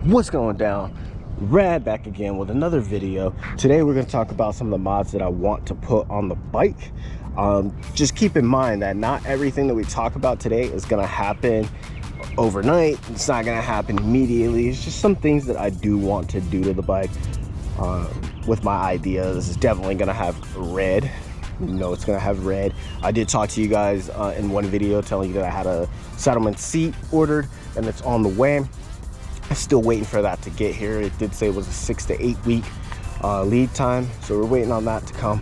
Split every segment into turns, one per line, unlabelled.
What's going down? Rad back again with another video. Today we're going to talk about some of the mods that I want to put on the bike. Just keep in mind that not everything that we talk about today is going to happen overnight. It's not going to happen immediately. It's just some things that I do want to do to the bike. With my idea, this is definitely going to have red. You know, it's going to have red. I did talk to you guys in one video telling you that I had a settlement seat ordered and it's on the way. I'm still waiting for that to get here. It did say it was a 6 to 8 week lead time, so we're waiting on that to come.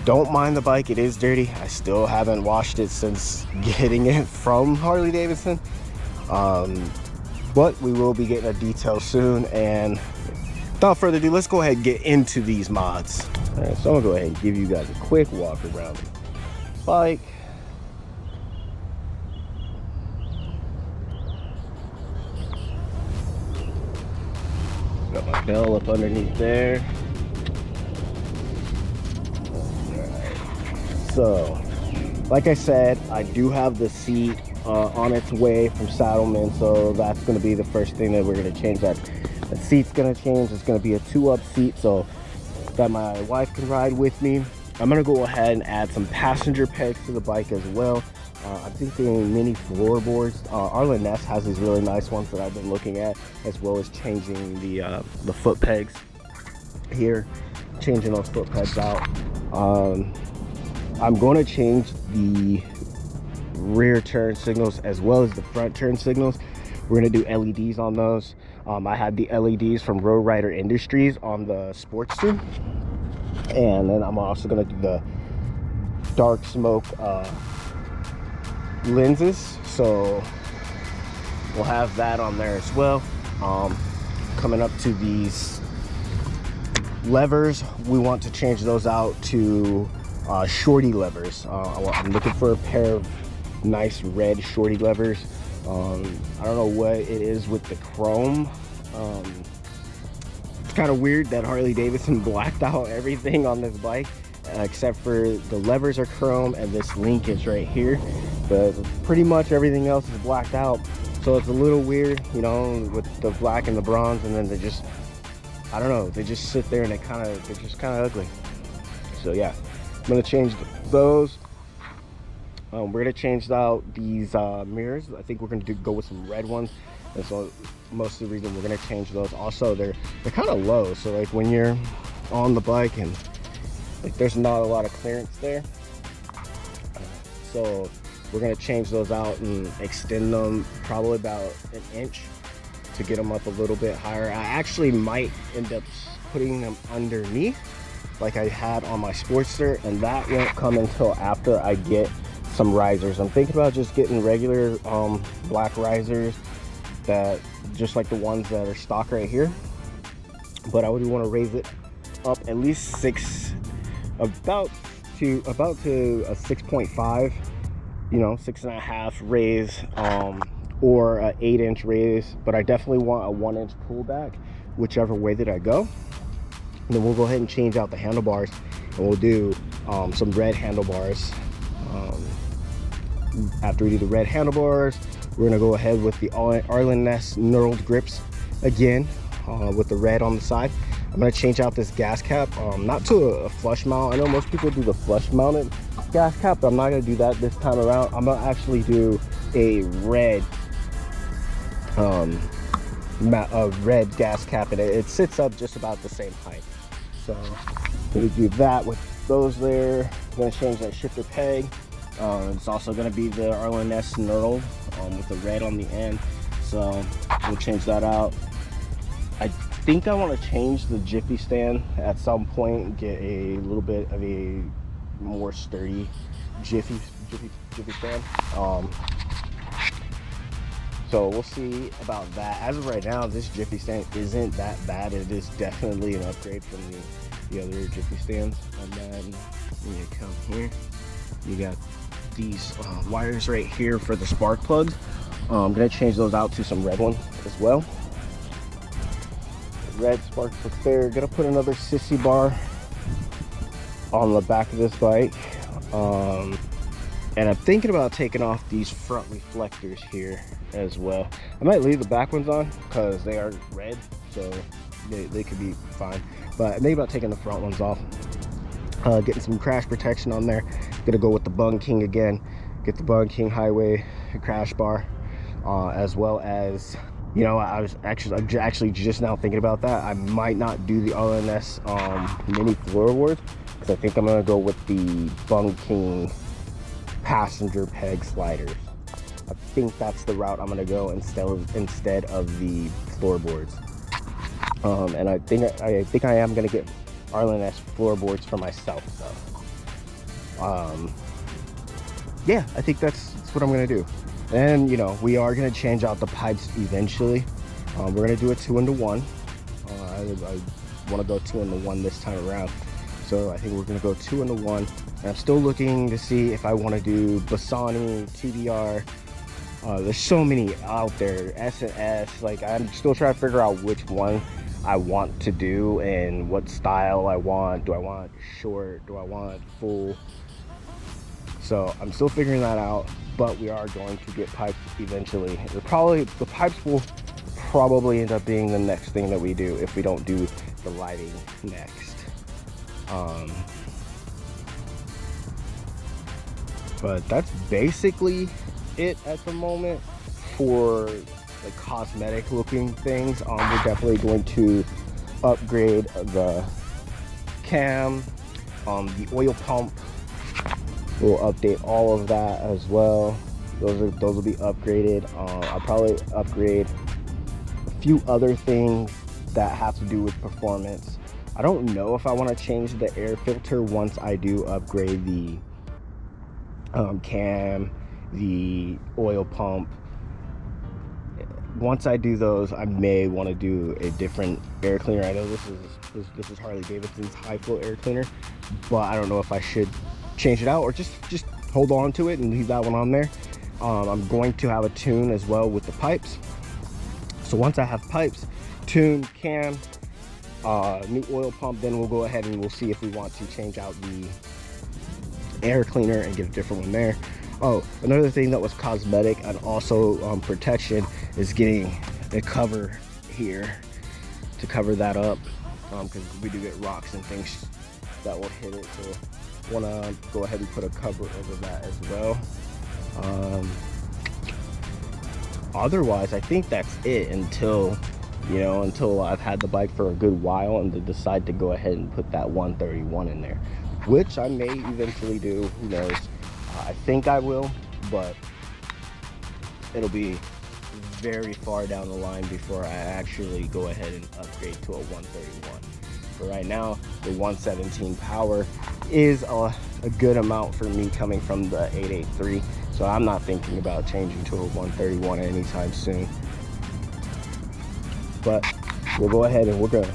Don't mind the bike, it is dirty. I still haven't washed it since getting it from Harley Davidson, but we will be getting a detail soon. And without further ado, let's go ahead and get into these mods. All right, so I'm gonna go ahead and give you guys a quick walk around the bike. Got my bell up underneath there. Alright, so like I said, I do have the seat on its way from Saddleman, so that's going to be the first thing that we're going to change. That seat's going to change. It's going to be a 2-up seat so that my wife can ride with me. I'm going to go ahead and add some passenger pegs to the bike as well. I'm thinking mini floorboards. Arlen Ness has these really nice ones that I've been looking at, as well as changing the foot pegs here, changing those foot pegs out. I'm going to change the rear turn signals as well as the front turn signals. We're going to do LEDs on those. I had the LEDs from Lowrider Industries on the Sportster, and then I'm also going to do the dark smoke lenses, so we'll have that on there as well. Coming up to these levers, we want to change those out to shorty levers. I'm looking for a pair of nice red shorty levers. I don't know what it is with the chrome. It's kind of weird that Harley Davidson blacked out everything on this bike, except for the levers are chrome and this linkage right here, but pretty much everything else is blacked out. So it's a little weird, you know, with the black and the bronze, and then they just, I don't know, they just sit there and they're just kind of ugly. So yeah, I'm gonna change those. We're gonna change out these mirrors. I think we're gonna go with some red ones, and so most of the reason we're gonna change those. Also, they're kind of low, so like when you're on the bike and like there's not a lot of clearance there, so we're gonna change those out and extend them probably about an inch to get them up a little bit higher. I actually might end up putting them underneath like I had on my Sportster, and that won't come until after I get some risers. I'm thinking about just getting regular black risers, that just like the ones that are stock right here, but I would want to raise it up at least about to a 6.5, you know, 6.5 raise, or a 8-inch raise, but I definitely want a 1-inch pullback whichever way that I go. And then we'll go ahead and change out the handlebars, and we'll do some red handlebars. After we do the red handlebars, we're gonna go ahead with the Arlen Ness knurled grips again, with the red on the side. I'm gonna change out this gas cap, not to a flush mount. I know most people do the flush mounted gas cap, but I'm not gonna do that this time around. I'm gonna actually do a red red gas cap, and it sits up just about the same height. So I'm gonna do that with those there. I'm gonna change that shifter peg. It's also going to be the Arlen Ness knurled with the red on the end, so we'll change that out. I think I want to change the jiffy stand at some point and get a little bit of a more sturdy jiffy stand. So we'll see about that. As of right now, this jiffy stand isn't that bad. It is definitely an upgrade from the other jiffy stands. And then when you come here, you got these wires right here for the spark plugs. I'm gonna change those out to some red ones as well. Red spark plugs there. Gonna put another sissy bar on the back of this bike, and I'm thinking about taking off these front reflectors here. as well. I might leave the back ones on because they are red, so they could be fine. But maybe about taking the front ones off. Getting some crash protection on there. Gonna go with the Bung King again. Get the Bung King Highway crash bar, as well as, you know, I'm actually just now thinking about that. I might not do the RLS mini floorboards because I think I'm gonna go with the Bung King passenger peg sliders. I think that's the route I'm gonna go instead of the floorboards. And I think I am gonna get RLS floorboards for myself. So, yeah, I think that's what I'm gonna do. And you know, we are gonna change out the pipes eventually. We're gonna do a 2-into-1. I want to go 2-into-1 this time around, so I think we're gonna go 2-into-1. And I'm still looking to see if I want to do Bassani, TBR. There's so many out there, S&S. Like, I'm still trying to figure out which one I want to do and what style I want. Do I want short? Do I want full? So I'm still figuring that out, but we are going to get pipes eventually. The pipes will probably end up being the next thing that we do if we don't do the lighting next. But that's basically it at the moment for the cosmetic looking things. We're definitely going to upgrade the cam, the oil pump. We'll update all of that as well. Those will be upgraded. I'll probably upgrade a few other things that have to do with performance. I don't know if I want to change the air filter once I do upgrade the cam, the oil pump. Once I do those, I may want to do a different air cleaner. I know this is Harley Davidson's high flow air cleaner, but I don't know if I should change it out or just hold on to it and leave that one on there. I'm going to have a tune as well with the pipes. So once I have pipes, tune, cam, new oil pump, then we'll go ahead and we'll see if we want to change out the air cleaner and get a different one there. Oh, another thing that was cosmetic and also protection is getting a cover here to cover that up, because we do get rocks and things that will hit it. So want to go ahead and put a cover over that as well. Otherwise, I think that's it until I've had the bike for a good while and then decide to go ahead and put that 131 in there, which I may eventually do. Who knows? I think I will, but it'll be very far down the line before I actually go ahead and upgrade to a 131. But right now, the 117 power is a good amount for me coming from the 883. So I'm not thinking about changing to a 131 anytime soon. But we'll go ahead and we're gonna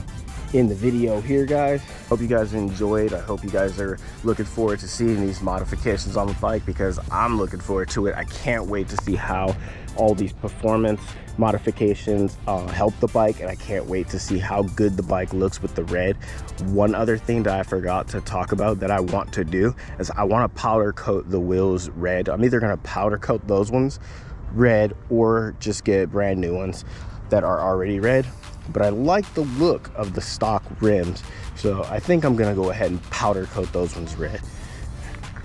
end the video here, guys. Hope you guys enjoyed. I hope you guys are looking forward to seeing these modifications on the bike, because I'm looking forward to it. I can't wait to see how all these performance modifications help the bike, and I can't wait to see how good the bike looks with the red. One other thing that I forgot to talk about that I want to do is I want to powder coat the wheels red. I'm either going to powder coat those ones red or just get brand new ones that are already red. But I like the look of the stock rims, so I think I'm gonna go ahead and powder coat those ones red.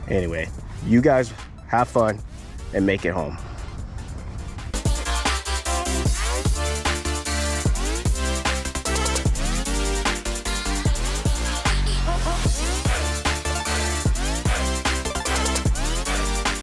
Anyway, you guys have fun and make it home.